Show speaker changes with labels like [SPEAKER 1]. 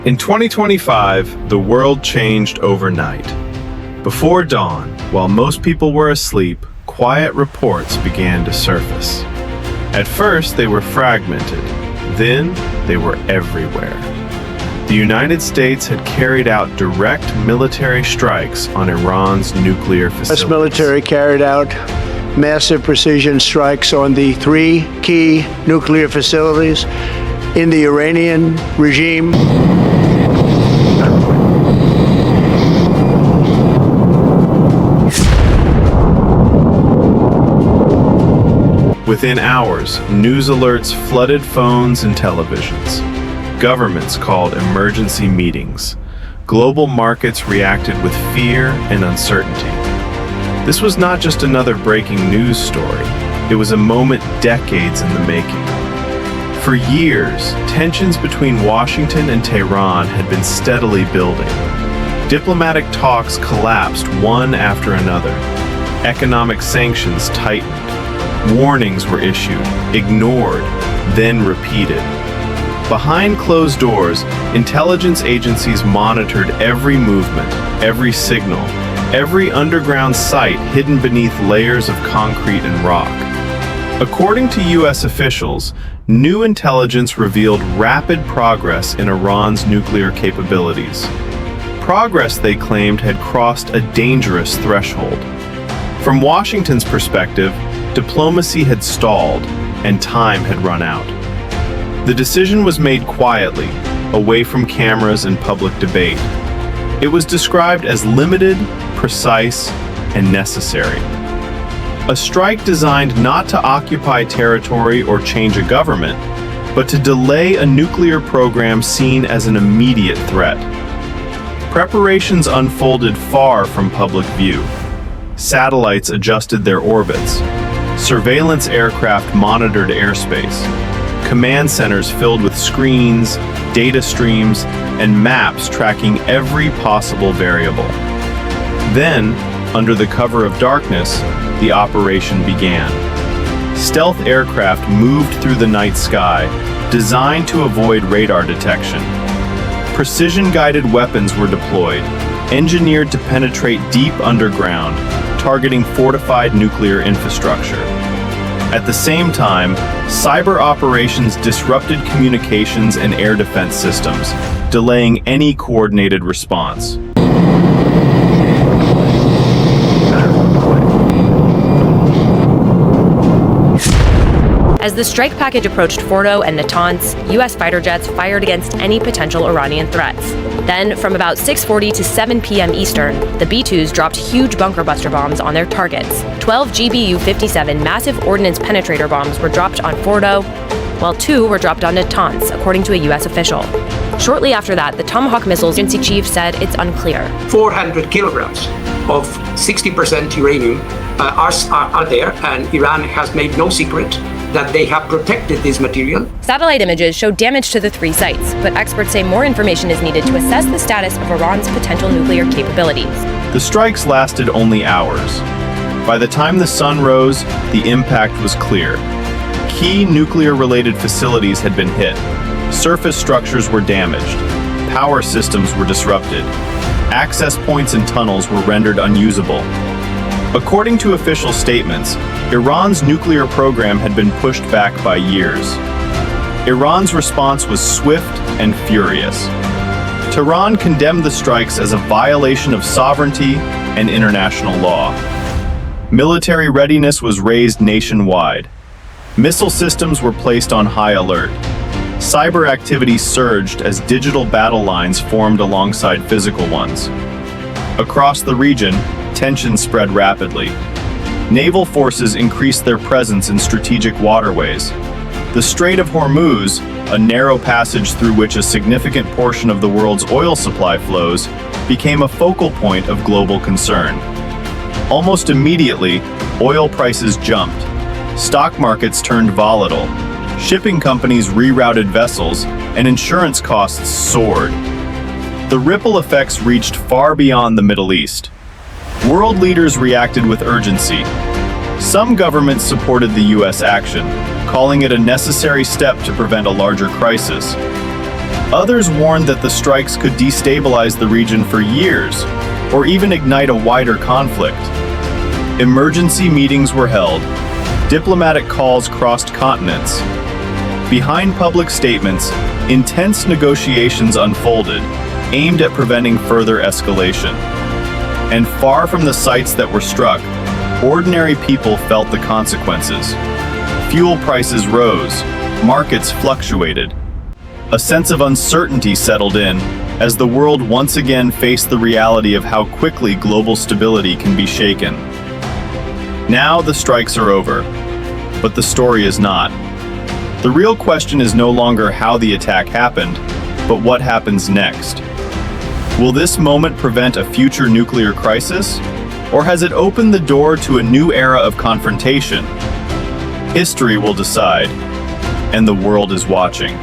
[SPEAKER 1] In 2025, the world changed overnight. Before dawn, while most people were asleep, quiet reports began to surface. At first, they were fragmented. Then, they were everywhere. The United States had carried out direct military strikes on Iran's nuclear facilities.
[SPEAKER 2] U.S. military carried out massive precision strikes on the 3 key nuclear facilities in the Iranian regime.
[SPEAKER 1] Within hours, news alerts flooded phones and televisions. Governments called emergency meetings. Global markets reacted with fear and uncertainty. This was not just another breaking news story. It was a moment decades in the making. For years, tensions between Washington and Tehran had been steadily building. Diplomatic talks collapsed one after another. Economic sanctions tightened. Warnings were issued, ignored, then repeated. Behind closed doors, intelligence agencies monitored every movement, every signal, every underground site hidden beneath layers of concrete and rock. According to U.S. officials, new intelligence revealed rapid progress in Iran's nuclear capabilities. Progress, they claimed, had crossed a dangerous threshold. From Washington's perspective, diplomacy had stalled and time had run out. The decision was made quietly, away from cameras and public debate. It was described as limited, precise, and necessary. A strike designed not to occupy territory or change a government, but to delay a nuclear program seen as an immediate threat. Preparations unfolded far from public view. Satellites adjusted their orbits. Surveillance aircraft monitored airspace. Command centers filled with screens, data streams, and maps tracking every possible variable. Then, under the cover of darkness, the operation began. Stealth aircraft moved through the night sky, designed to avoid radar detection. Precision-guided weapons were deployed, engineered to penetrate deep underground, targeting fortified nuclear infrastructure. At the same time, cyber operations disrupted communications and air defense systems, delaying any coordinated response.
[SPEAKER 3] As the strike package approached Fordo and Natanz, U.S. fighter jets fired against any potential Iranian threats. Then, from about 6:40 to 7 p.m. Eastern, the B-2s dropped huge bunker buster bombs on their targets. 12 GBU-57 massive ordnance penetrator bombs were dropped on Fordo, while 2 were dropped on Natanz, according to a U.S. official. Shortly after that, the Tomahawk missiles agency chief said it's unclear.
[SPEAKER 4] 400 kilograms of 60% uranium are there, and Iran has made no secret that they have protected this material.
[SPEAKER 3] Satellite images show damage to the 3 sites, but experts say more information is needed to assess the status of Iran's potential nuclear capabilities.
[SPEAKER 1] The strikes lasted only hours. By the time the sun rose, the impact was clear. Key nuclear-related facilities had been hit. Surface structures were damaged. Power systems were disrupted. Access points and tunnels were rendered unusable. According to official statements, Iran's nuclear program had been pushed back by years. Iran's response was swift and furious. Tehran condemned the strikes as a violation of sovereignty and international law. Military readiness was raised nationwide. Missile systems were placed on high alert. Cyber activity surged as digital battle lines formed alongside physical ones. Across the region, tensions spread rapidly. Naval forces increased their presence in strategic waterways. The Strait of Hormuz, a narrow passage through which a significant portion of the world's oil supply flows, became a focal point of global concern. Almost immediately, oil prices jumped. Stock markets turned volatile. Shipping companies rerouted vessels, and insurance costs soared. The ripple effects reached far beyond the Middle East. World leaders reacted with urgency. Some governments supported the U.S. action, calling it a necessary step to prevent a larger crisis. Others warned that the strikes could destabilize the region for years, or even ignite a wider conflict. Emergency meetings were held. Diplomatic calls crossed continents. Behind public statements, intense negotiations unfolded, aimed at preventing further escalation. And far from the sites that were struck, ordinary people felt the consequences. Fuel prices rose, markets fluctuated. A sense of uncertainty settled in as the world once again faced the reality of how quickly global stability can be shaken. Now the strikes are over, but the story is not. The real question is no longer how the attack happened, but what happens next. Will this moment prevent a future nuclear crisis, or has it opened the door to a new era of confrontation? History will decide, and the world is watching.